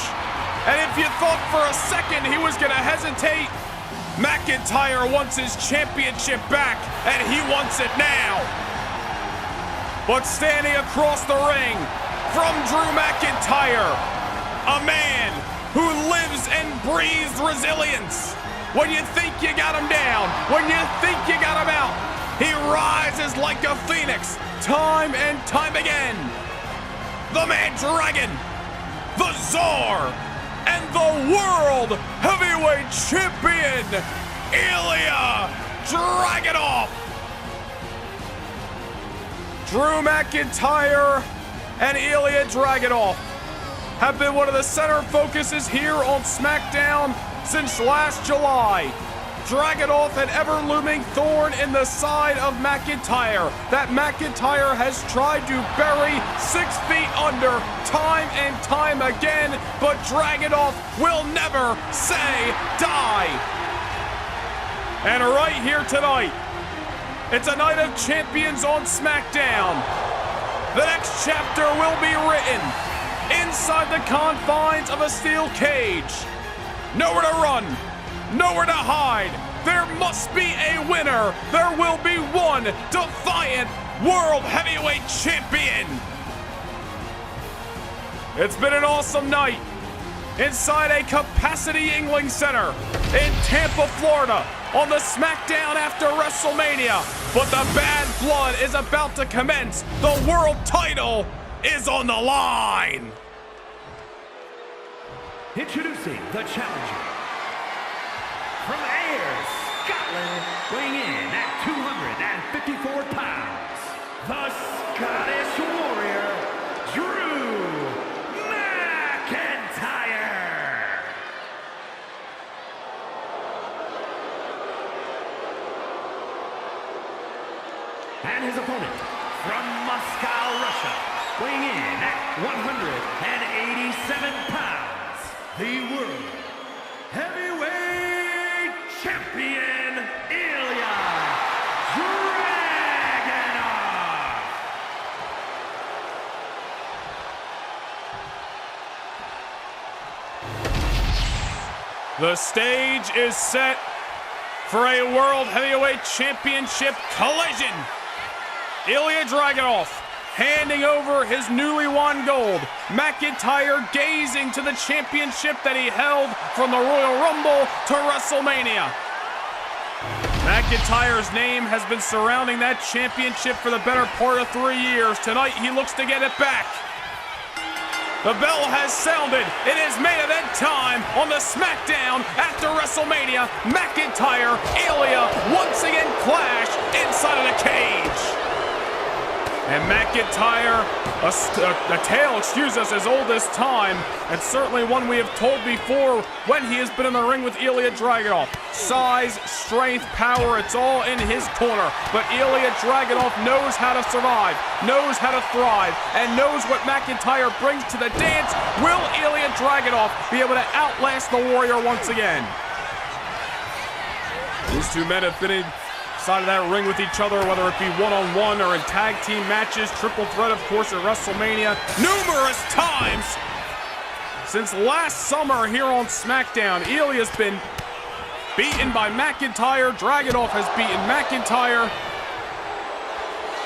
And if you thought for a second he was gonna hesitate, McIntyre wants his championship back, and he wants it now. But standing across the ring from Drew McIntyre, a man who lives and breathes resilience. When you think you got him down, when you think you got him out, he rises like a phoenix time and time again. The Mad Dragon, the Tsar, and the World Heavyweight Champion, Ilya Dragunov. Drew McIntyre and Ilya Dragunov have been one of the center focuses here on SmackDown since last July. Dragunov, an ever-looming thorn in the side of McIntyre that McIntyre has tried to bury 6 feet under time and time again, but Dragunov will never say die. And right here tonight, it's a night of champions on SmackDown. The next chapter will be written inside the confines of a steel cage. Nowhere to run, nowhere to hide. There must be a winner. There will be one defiant World Heavyweight Champion. It's been an awesome night inside a capacity Yingling Center in Tampa, Florida, on the SmackDown after WrestleMania. But the bad blood is about to commence. The world title is on the line. Introducing the challenger from Ayr, Scotland, weighing in at 254 pounds, the Scottish Warrior, Drew McIntyre. And his opponent from Moscow, Russia, weighing in at 187 pounds, the World Heavyweight Champion, Ilya Dragunov. The stage is set for a World Heavyweight Championship collision. Ilya Dragunov handing over his newly won gold. McIntyre gazing to the championship that he held from the Royal Rumble to WrestleMania. McIntyre's name has been surrounding that championship for the better part of 3 years. Tonight he looks to get it back. The bell has sounded. It is main event time on the SmackDown after WrestleMania. McIntyre, Ilya once again clash inside of the cage. And McIntyre, a tale, as old as time, and certainly one we have told before when he has been in the ring with Ilya Dragunov. Size, strength, power, it's all in his corner. But Ilya Dragunov knows how to survive, knows how to thrive, and knows what McIntyre brings to the dance. Will Ilya Dragunov be able to outlast the Warrior once again? These two men have been inside of that ring with each other, whether it be one-on-one or in tag team matches, triple threat, of course, at WrestleMania, numerous times since last summer here on SmackDown. Ilya's been beaten by McIntyre. Dragunov has beaten McIntyre.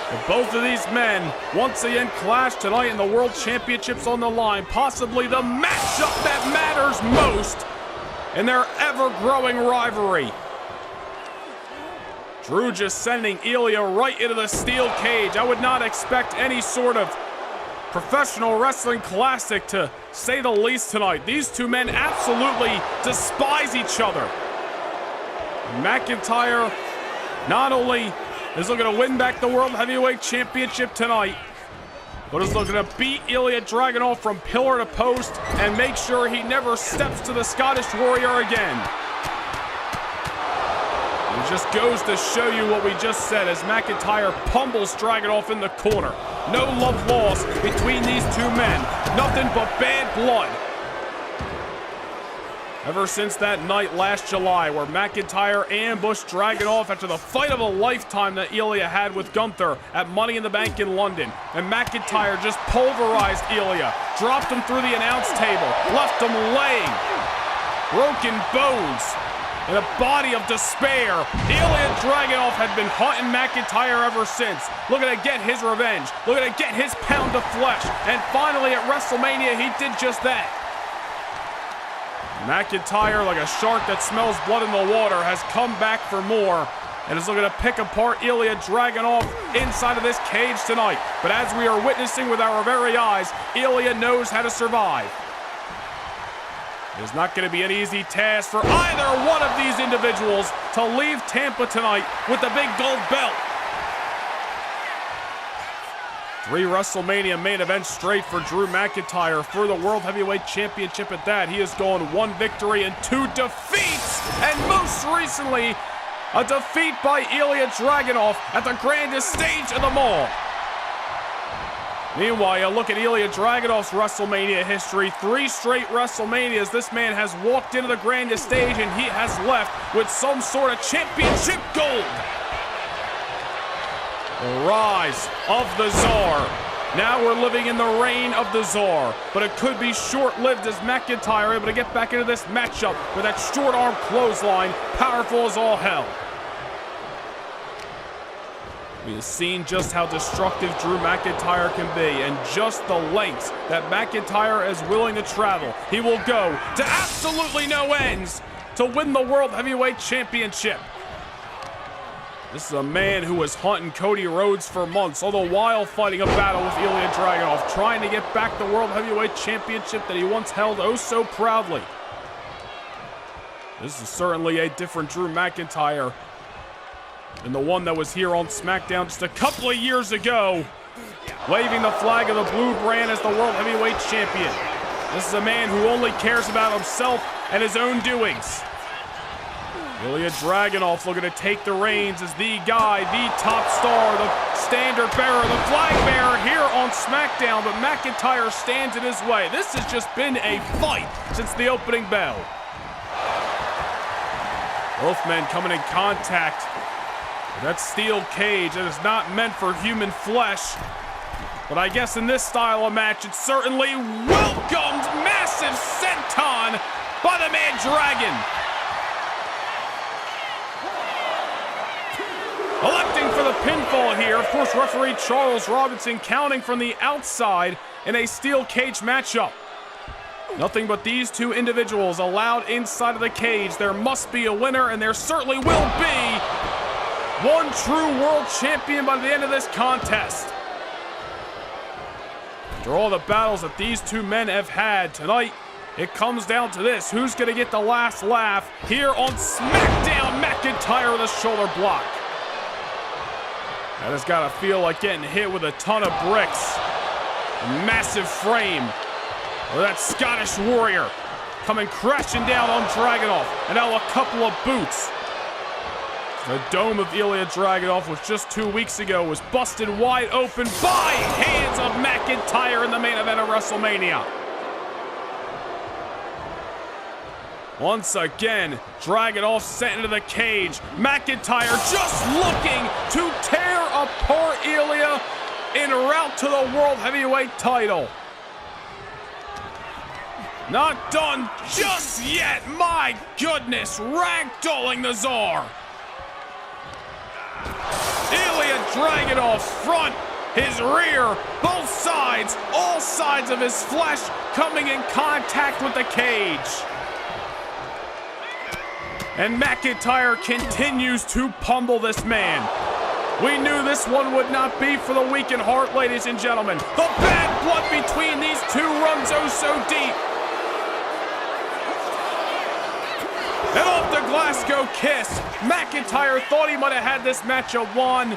But both of these men once again clash tonight, and the World Championship's on the line. Possibly the matchup that matters most in their ever-growing rivalry. Drew just sending Ilya right into the steel cage. I would not expect any sort of professional wrestling classic, to say the least, tonight. These two men absolutely despise each other. McIntyre not only is looking to win back the World Heavyweight Championship tonight, but is looking to beat Ilya Dragunov from pillar to post and make sure he never steps to the Scottish Warrior again. It just goes to show you what we just said as McIntyre pummels Dragunov in the corner. No love lost between these two men. Nothing but bad blood. Ever since that night last July where McIntyre ambushed Dragunov after the fight of a lifetime that Ilya had with Gunther at Money in the Bank in London. And McIntyre just pulverized Ilya, dropped him through the announce table, left him laying, broken bones, in a body of despair. Ilya Dragunov had been hunting McIntyre ever since, looking to get his revenge, looking to get his pound of flesh, and finally at WrestleMania he did just that. McIntyre, like a shark that smells blood in the water, has come back for more and is looking to pick apart Ilya Dragunov inside of this cage tonight. But as we are witnessing with our very eyes, Ilya knows how to survive. It is not going to be an easy task for either one of these individuals to leave Tampa tonight with the big gold belt. 3 WrestleMania main events straight for Drew McIntyre for the World Heavyweight Championship at that. He has gone 1 victory and 2 defeats, and most recently, a defeat by Ilya Dragunov at the grandest stage of them all. Meanwhile, you look at Ilya Dragunov's WrestleMania history. 3 straight WrestleManias, this man has walked into the grandest stage and he has left with some sort of championship gold. The rise of the Czar. Now we're living in the reign of the Czar, but it could be short-lived as McIntyre able to get back into this matchup with that short-arm clothesline, powerful as all hell. We have seen just how destructive Drew McIntyre can be and just the lengths that McIntyre is willing to travel. He will go to absolutely no ends to win the World Heavyweight Championship. This is a man who was hunting Cody Rhodes for months, all the while fighting a battle with Ilya Dragunov, trying to get back the World Heavyweight Championship that he once held oh so proudly. This is certainly a different Drew McIntyre than the one that was here on SmackDown just a couple of years ago, waving the flag of the blue brand as the World Heavyweight Champion. This is a man who only cares about himself and his own doings. Ilya Dragunov looking to take the reins as the guy, the top star, the standard bearer, the flag bearer here on SmackDown, but McIntyre stands in his way. This has just been a fight since the opening bell. Both men coming in contact with that steel cage that is not meant for human flesh. But I guess in this style of match, it certainly welcomed massive senton by the man Dragon. Electing for the pinfall here, of course, referee Charles Robinson counting from the outside in a steel cage matchup. Nothing but these two individuals allowed inside of the cage. There must be a winner, and there certainly will be one true world champion by the end of this contest. After all the battles that these two men have had tonight, it comes down to this. Who's going to get the last laugh here on SmackDown? McIntyre with a shoulder block. That has got to feel like getting hit with a ton of bricks. A massive frame. Or that Scottish warrior coming crashing down on Dragunov. And now a couple of boots. The dome of Ilya Dragunov, which just 2 weeks ago was busted wide open by hands of McIntyre in the main event of WrestleMania. Once again, Dragunov sent into the cage. McIntyre just looking to tear apart Ilya en route to the World Heavyweight title. Not done just yet. My goodness, ragdolling the Tsar. Ilya Dragunov's front, his rear, both sides, all sides of his flesh coming in contact with the cage. And McIntyre continues to pummel this man. We knew this one would not be for the weak in heart, ladies and gentlemen. The bad blood between these two runs oh so deep. And off the Glasgow kiss. McIntyre thought he might have had this matchup won,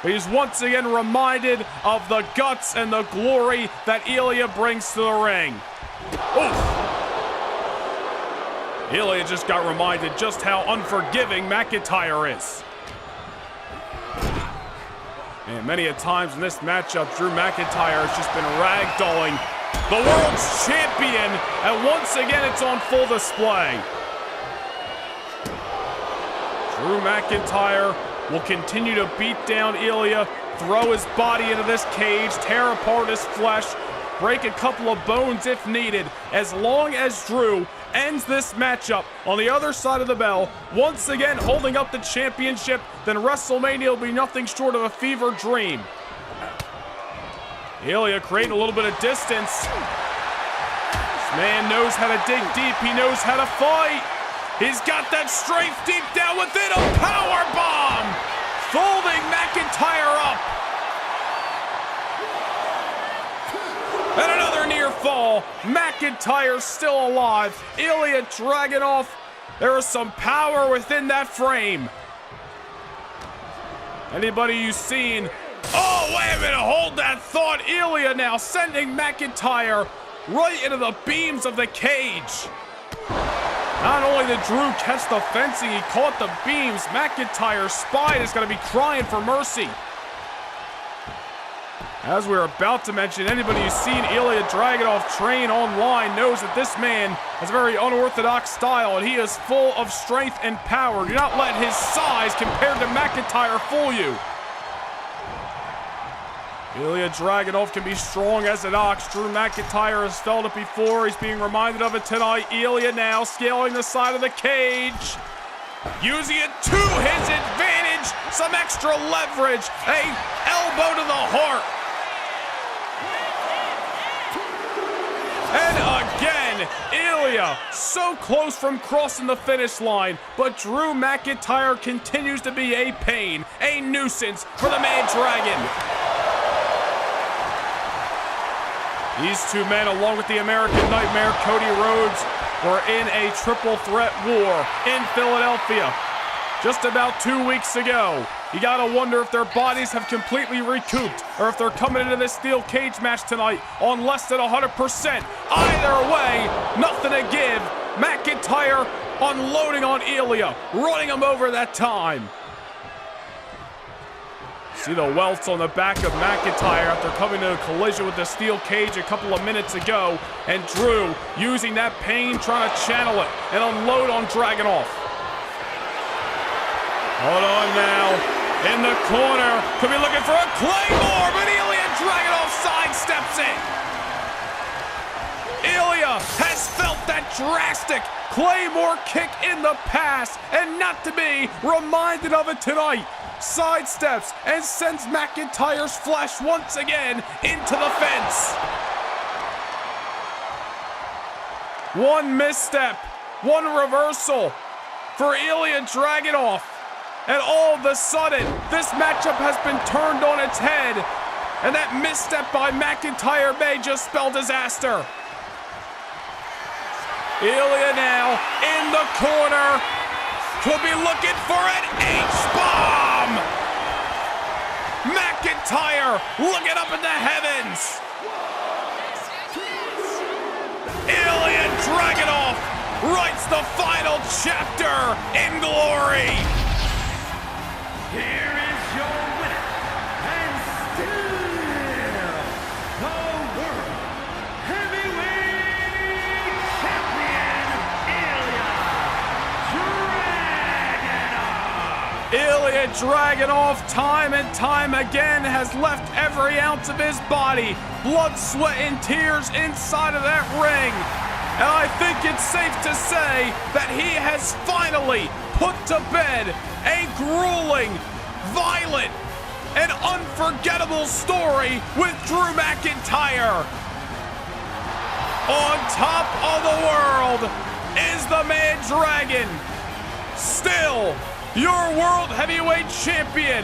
but he's once again reminded of the guts and the glory that Ilya brings to the ring. Oof. Ilya just got reminded just how unforgiving McIntyre is. And many a times in this matchup, Drew McIntyre has just been ragdolling the world's champion, and once again it's on full display. Drew McIntyre will continue to beat down Ilya, throw his body into this cage, tear apart his flesh, break a couple of bones if needed, as long as Drew ends this matchup on the other side of the bell, once again holding up the championship, then WrestleMania will be nothing short of a fever dream. Ilya creating a little bit of distance. This man knows how to dig deep. He knows how to fight. He's got that strength deep down within. A power bomb, folding McIntyre up. And another near fall. McIntyre still alive. Ilya Dragunov. There is some power within that frame. Anybody you've seen? Oh, wait a minute. Hold that thought. Ilya now sending McIntyre right into the beams of the cage. Not only did Drew catch the fencing, he caught the beams. McIntyre's spine is going to be crying for mercy. As we're about to mention, anybody who's seen Ilya Dragunov train online knows that this man has a very unorthodox style, and he is full of strength and power. Do not let his size compared to McIntyre fool you. Ilya Dragunov can be strong as an ox. Drew McIntyre has felt it before. He's being reminded of it tonight. Ilya now scaling the side of the cage, using it to his advantage. Some extra leverage. A elbow to the heart. And again, Ilya so close from crossing the finish line, but Drew McIntyre continues to be a pain, a nuisance for the man Dragon. These two men, along with the American Nightmare, Cody Rhodes, were in a triple threat war in Philadelphia just about 2 weeks ago. You gotta wonder if their bodies have completely recouped or if they're coming into this steel cage match tonight on less than 100%. Either way, nothing to give. McIntyre unloading on Ilya, running him over that time. See the welts on the back of McIntyre after coming to a collision with the steel cage a couple of minutes ago, and Drew using that pain trying to channel it and unload on Dragunov. Hold on now, in the corner, could be looking for a Claymore, but Ilya Dragunov sidesteps it. Ilya has felt that drastic Claymore kick in the past, and not to be reminded of it tonight. Sidesteps and sends McIntyre's flesh once again into the fence. One misstep, one reversal for Ilya Dragunov, and all of a sudden, this matchup has been turned on its head, and that misstep by McIntyre may just spell disaster. Ilya now in the corner, could be looking for an H-bomb! McIntyre looking up in the heavens! Ilya Dragunov writes the final chapter in glory! Here is your winner, and still the World Heavyweight Champion, Ilya Dragunov, time and time again, has left every ounce of his body, blood, sweat, and tears inside of that ring. And I think it's safe to say that he has finally put to bed a grueling, violent, and unforgettable story with Drew McIntyre. On top of the world is the man Dragon. Still, your World Heavyweight Champion,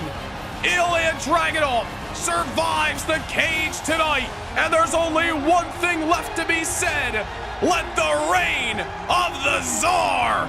Ilya Dragunov, survives the cage tonight, and there's only one thing left to be said. Let the reign of the Tsar